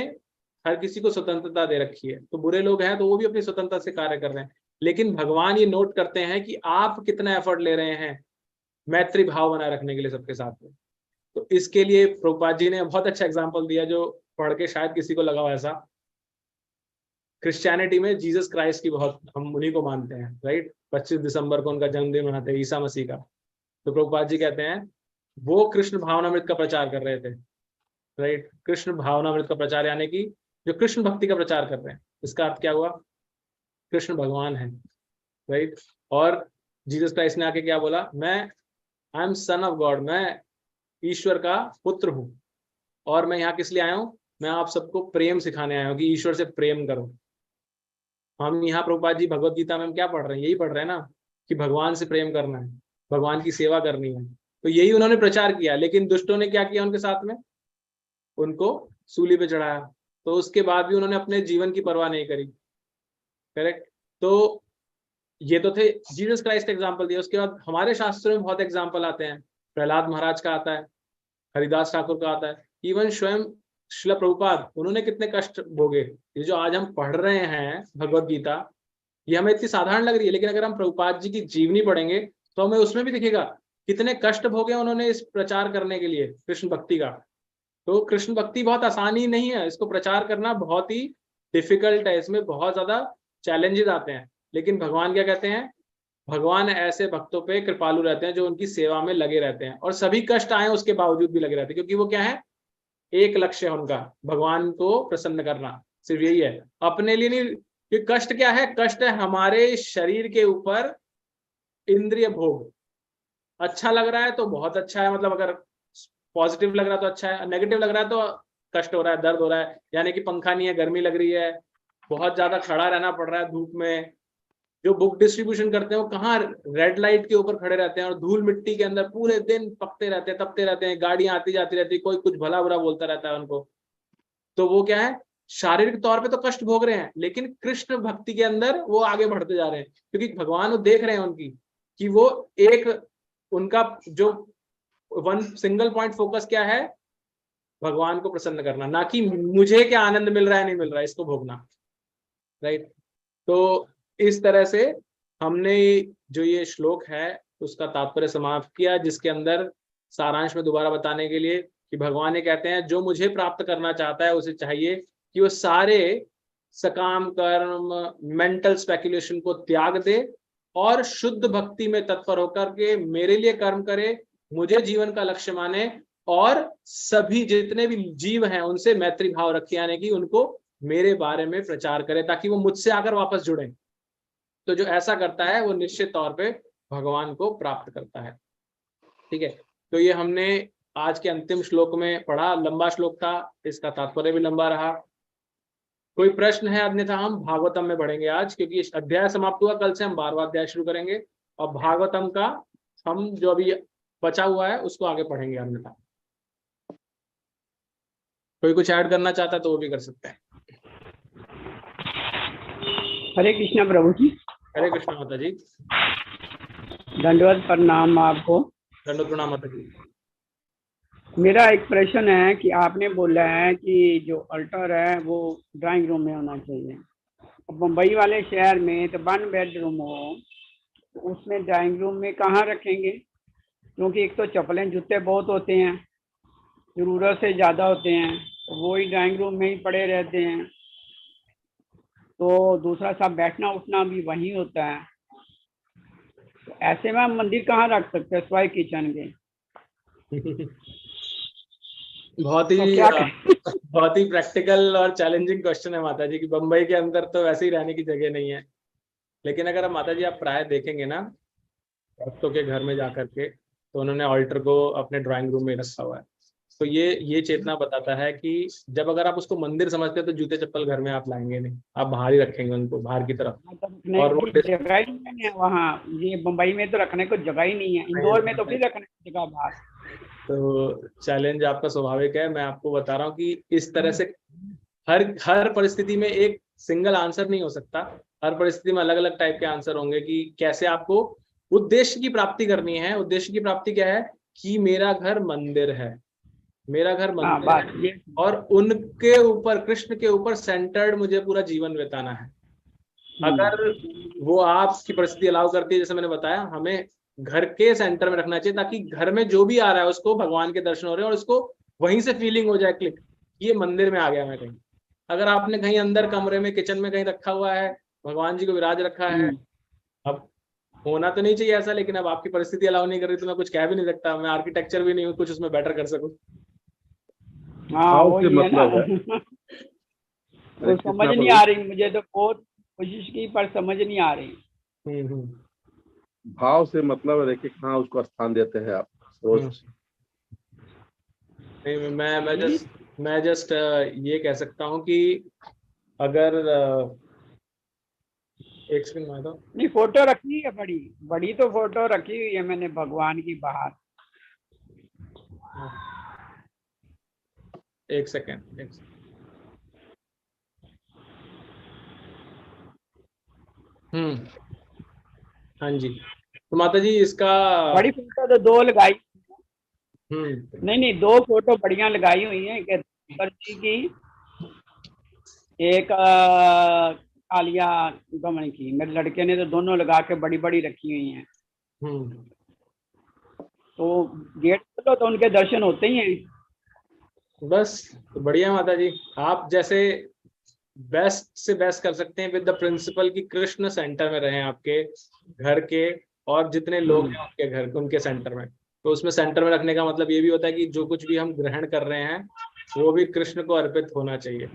हर किसी को स्वतंत्रता दे रखी है, तो बुरे लोग हैं तो वो भी अपनी स्वतंत्रता से कार्य कर रहे हैं, लेकिन भगवान ये नोट करते हैं कि आप कितना एफर्ट ले रहे हैं मैत्री भाव बनाए रखने के लिए सबके साथ में। तो इसके लिए प्रभुपाद जी ने बहुत अच्छा एग्जाम्पल दिया, जो पढ़ के शायद किसी को लगा हो ऐसा। क्रिश्चियनिटी में जीसस क्राइस्ट की बहुत, हम उन्हीं को मानते हैं, राइट। 25 दिसंबर को उनका जन्मदिन मनाते हैं, ईसा मसीह का। तो प्रभुपाद जी कहते हैं वो कृष्ण भावनामृत का प्रचार कर रहे थे, राइट। कृष्ण भावनामृत का प्रचार यानी कि जो कृष्ण भक्ति का प्रचार कर रहे हैं, इसका अर्थ क्या हुआ? कृष्ण भगवान है, राइट। और जीसस क्राइस्ट ने आके क्या बोला? मैं I am son of God, मैं ईश्वर का पुत्र हूं, और मैं यहाँ किस लिए आया हूँ? मैं आप सबको प्रेम सिखाने आया हूँ कि ईश्वर से प्रेम करो। हम यहाँ प्रभुपाद जी भगवत गीता में हम क्या पढ़ रहे हैं? यही पढ़ रहे हैं ना, कि भगवान से प्रेम करना है, भगवान की सेवा करनी है। तो यही उन्होंने प्रचार किया, लेकिन दुष्टों ने क्या किया उनके साथ में? उनको सूली पे चढ़ाया। तो उसके बाद भी उन्होंने अपने जीवन की परवाह नहीं करी, करेक्ट। तो ये तो थे जीसस क्राइस्ट एग्जाम्पल दिया। उसके बाद हमारे शास्त्रों में बहुत एग्जाम्पल आते हैं। प्रहलाद महाराज का आता है, हरिदास ठाकुर का आता है, इवन स्वयं श्रील प्रभुपाद, उन्होंने कितने कष्ट भोगे। ये जो आज हम पढ़ रहे हैं भगवत गीता, ये हमें इतनी साधारण लग रही है, लेकिन अगर हम प्रभुपाद जी की जीवनी पढ़ेंगे तो हमें उसमें भी दिखेगा कितने कष्ट भोगे उन्होंने इस प्रचार करने के लिए कृष्ण भक्ति का। तो कृष्ण भक्ति बहुत आसानी नहीं है, इसको प्रचार करना बहुत ही डिफिकल्ट है, इसमें बहुत ज्यादा चैलेंजेस आते हैं। लेकिन भगवान क्या कहते हैं? भगवान ऐसे भक्तों पे कृपालु रहते हैं जो उनकी सेवा में लगे रहते हैं, और सभी कष्ट आए उसके बावजूद भी लगे रहते हैं, क्योंकि वो क्या है? एक लक्ष्य है उनका, भगवान को प्रसन्न करना, सिर्फ यही है, अपने लिए नहीं। कि कष्ट क्या है? कष्ट है हमारे शरीर के ऊपर इंद्रिय भोग। अच्छा लग रहा है तो बहुत अच्छा है, मतलब अगर पॉजिटिव लग रहा है तो अच्छा है, नेगेटिव लग रहा है तो कष्ट हो रहा है, दर्द हो रहा है। यानी कि पंखा नहीं है, गर्मी लग रही है, बहुत ज्यादा खड़ा रहना पड़ रहा है धूप में। जो बुक डिस्ट्रीब्यूशन करते हैं वो कहाँ? रेड लाइट के ऊपर खड़े रहते हैं और धूल मिट्टी के अंदर पूरे दिन पकते रहते हैं, तपते रहते हैं, गाड़ियां आती जाती रहती, कोई कुछ भला बुरा बोलता रहता है उनको। तो वो क्या है? शारीरिक तौर पे तो कष्ट भोग रहे हैं, लेकिन कृष्ण भक्ति के अंदर वो आगे बढ़ते जा रहे हैं, क्योंकि भगवान वो देख रहे हैं उनकी, कि वो एक, उनका जो वन सिंगल पॉइंट फोकस क्या है? भगवान को प्रसन्न करना, ना कि मुझे क्या आनंद मिल रहा है नहीं मिल रहा है इसको भोगना, राइट। तो इस तरह से हमने जो ये श्लोक है उसका तात्पर्य समाप्त किया, जिसके अंदर सारांश में दोबारा बताने के लिए कि भगवान ये कहते हैं जो मुझे प्राप्त करना चाहता है उसे चाहिए कि वो सारे सकाम कर्म, मेंटल स्पेकुलेशन को त्याग दे और शुद्ध भक्ति में तत्पर होकर के मेरे लिए कर्म करे, मुझे जीवन का लक्ष्य माने, और सभी जितने भी जीव हैं उनसे मैत्री भाव रखे, यानी कि उनको मेरे बारे में प्रचार करे, ताकि वो मुझसे आकर वापस जुड़े। तो जो ऐसा करता है वो निश्चित तौर पे भगवान को प्राप्त करता है। ठीक है, तो ये हमने आज के अंतिम श्लोक में पढ़ा। लंबा श्लोक था, इसका तात्पर्य भी लंबा रहा। कोई प्रश्न है? अन्यथा हम भागवतम में बढ़ेंगे आज, क्योंकि अध्याय समाप्त हुआ, कल से हम 12वां अध्याय शुरू करेंगे और भागवतम का हम जो अभी बचा हुआ है उसको आगे पढ़ेंगे। अन्यथा कोई कुछ ऐड करना चाहता है तो वो भी कर सकते हैं। हरे कृष्णा प्रभु जी। हरे कृष्ण माता जी। दंडवत प्रणाम आपको। दंडवत प्रणाम माता जी। मेरा एक प्रश्न है कि आपने बोला है कि जो अल्टर है वो ड्राइंग रूम में होना चाहिए। अब मुंबई वाले शहर में तो 1 बेडरूम हो, तो उसमें ड्राइंग रूम में कहाँ रखेंगे? क्योंकि एक तो चप्पलें जूते बहुत होते हैं, ज़रूरत से ज़्यादा होते हैं, तो वो ही ड्राइंग रूम में ही पड़े रहते हैं। तो दूसरा सब बैठना उठना भी वहीं होता है। ऐसे में हम मंदिर कहाँ रख सकते हैं सिवाय किचन के? बहुत तो ही क्या करें? बहुत ही प्रैक्टिकल और चैलेंजिंग क्वेश्चन है माता जी, कि बम्बई के अंदर तो वैसे ही रहने की जगह नहीं है। लेकिन अगर आप माता जी आप प्राय देखेंगे ना भक्तों के घर में जाकर के, तो उन्होंने ऑल्टर को अपने ड्राइंग रूम में रखा हुआ है। तो ये चेतना बताता है कि जब अगर आप उसको मंदिर समझते हैं तो जूते चप्पल घर में आप लाएंगे नहीं, आप बाहर ही रखेंगे उनको, बाहर की तरफ। रखने और वो की जगह ही नहीं है वहाँ, ये मुंबई में तो रखने को जगह ही नहीं है, इंदौर में तो फिर रखने की जगह बाहर। तो चैलेंज आपका स्वाभाविक है। मैं आपको बता रहा हूँ कि इस तरह से हर परिस्थिति में एक सिंगल आंसर नहीं हो सकता। हर परिस्थिति में अलग अलग टाइप के आंसर होंगे कि कैसे आपको उद्देश्य की प्राप्ति करनी है। उद्देश्य की प्राप्ति क्या है कि मेरा घर मंदिर है, मेरा घर हाँ मंदिर बात है, ये और उनके ऊपर, कृष्ण के ऊपर सेंटर्ड मुझे पूरा जीवन बिताना है। अगर वो आपकी परिस्थिति अलाउ करती है, जैसे मैंने बताया, हमें घर के सेंटर में रखना चाहिए ताकि घर में जो भी आ रहा है उसको भगवान के दर्शन हो रहे हैं और उसको वहीं से फीलिंग हो जाए, क्लिक, ये मंदिर में आ गया मैं कहीं। अगर आपने कहीं अंदर कमरे में, किचन में कहीं रखा हुआ है, भगवान जी को विराज रखा है, अब होना तो नहीं चाहिए ऐसा, लेकिन अब आपकी परिस्थिति अलाउ नहीं कर रही तो मैं कुछ कह भी नहीं सकता। मैं आर्किटेक्चर भी नहीं हूँ कुछ उसमें बेटर कर सकूँ। हाँ भाव वही से है ना। मतलब है। तो समझ नहीं आ रही, मुझे तो बहुत कोशिश की पर समझ नहीं आ रही। भाव से मतलब है, देखिए कहाँ उसको स्थान देते हैं आप रोज। नहीं, मैं जस्ट ये कह सकता हूँ कि अगर एक सेकंड में तो नहीं फोटो रखी है, बड़ी बड़ी तो फोटो रखी हुई है मैंने भगवान की बाहर। एक सेकंड। हाँ जी, तो माता जी इसका बड़ी फोटो तो दो लगाई, हम्म नहीं दो फोटो बढ़िया लगाई हुई है, एक जी की, एक आलिया गमन की। मेरे लड़के ने तो दोनों लगा के बड़ी बड़ी रखी हुई हैं। तो गेट खोलो तो उनके दर्शन होते ही हैं। बस तो बढ़िया माता जी, आप जैसे बेस्ट से बेस्ट कर सकते हैं विद द प्रिंसिपल कि कृष्ण सेंटर में रहे आपके घर के, और जितने लोग हैं उनके घर, उनके सेंटर में। तो उसमें सेंटर में रखने का मतलब ये भी होता है कि जो कुछ भी हम ग्रहण कर रहे हैं वो भी कृष्ण को अर्पित होना चाहिए।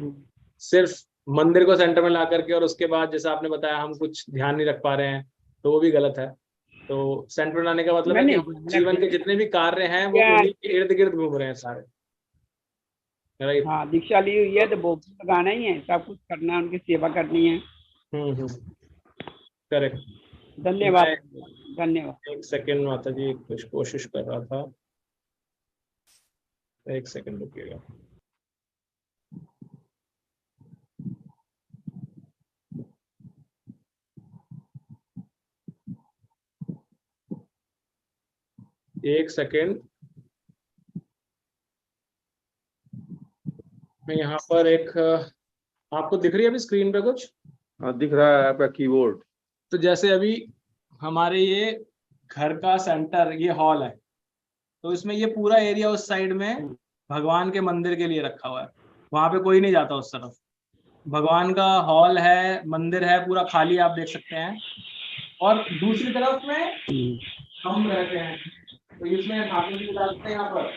सिर्फ मंदिर को सेंटर में ला करके और उसके बाद जैसा आपने बताया हम कुछ ध्यान नहीं रख पा रहे हैं, तो वो भी गलत है। तो सेंटर में लाने का मतलब है कि हम जीवन के जितने भी कार्य हैं वो उन्हीं के इर्द गिर्द घूम रहे हैं सारे, राइट। हाँ दीक्षा ली हुई है तो भोग लगाना ही है, सब कुछ करना है, उनकी सेवा करनी है। करेक्ट। धन्यवाद धन्यवाद। एक सेकंड माता जी, कुछ कोशिश कर रहा था, एक सेकंड रुकिएगा। एक सेकंड, मैं यहाँ पर एक, आपको दिख रही है अभी स्क्रीन पे कुछ? हाँ दिख रहा है आपका कीबोर्ड। तो जैसे अभी हमारे ये घर का सेंटर, ये हॉल है, तो इसमें ये पूरा एरिया उस साइड में भगवान के मंदिर के लिए रखा हुआ है। वहां पे कोई नहीं जाता उस तरफ। भगवान का हॉल है, मंदिर है, पूरा खाली आप देख सकते हैं। और दूसरी तरफ में हम रहते हैं, तो इसमें ठाकुर जी डालते हैं यहाँ पर,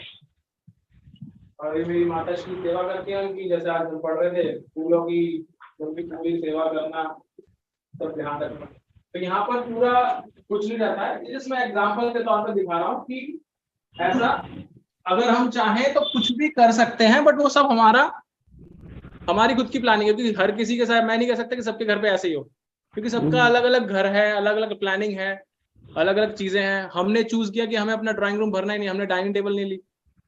और ये मेरी माता श्री सेवा करती है उनकी, जैसे आज हम पढ़ रहे थे फूलों की, उनकी पूरी सेवा करना, सब ध्यान रखना। तो यहाँ पर पूरा कुछ नहीं रहता है, जिसमें एग्जाम्पल के तौर पर दिखा रहा हूँ कि ऐसा अगर हम चाहें तो कुछ भी कर सकते हैं, बट वो सब हमारी खुद की प्लानिंग है। क्योंकि हर किसी के साथ मैं नहीं कह सकता कि सबके घर पे ऐसे ही हो, क्योंकि सबका अलग अलग घर है, अलग अलग प्लानिंग है, अलग अलग चीजें हैं। हमने चूज किया कि हमें अपना ड्राइंग रूम भरना ही नहीं, हमने डाइनिंग टेबल नहीं ली,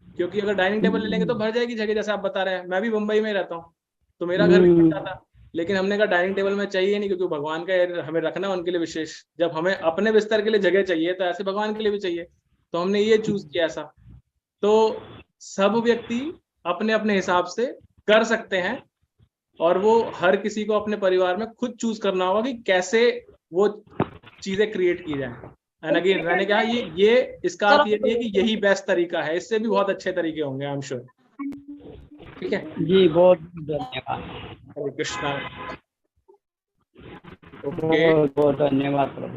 क्योंकि अगर डाइनिंग टेबल ले लेंगे तो भर जाएगी जगह, जैसे आप बता रहे हैं। मैं भी मुंबई में रहता हूँ तो मेरा घर भी छोटा था, लेकिन हमने कहा डाइनिंग टेबल में चाहिए नहीं, क्योंकि भगवान का हमें रखना उनके लिए विशेष। जब हमें अपने बिस्तर के लिए जगह चाहिए तो ऐसे भगवान के लिए भी चाहिए, तो हमने ये चूज किया ऐसा। तो सब व्यक्ति अपने अपने हिसाब से कर सकते हैं, और वो हर किसी को अपने परिवार में खुद चूज करना होगा कि कैसे वो चीजें क्रिएट की जाए। एंड अगेन मैंने कहा ये इसका अर्थ ये है कि यही बेस्ट तरीका है, इससे भी बहुत अच्छे तरीके होंगे, आई एम श्योर। ठीक है जी, बहुत धन्यवाद। हरे कृष्णा। बहुत बहुत धन्यवाद प्रभु।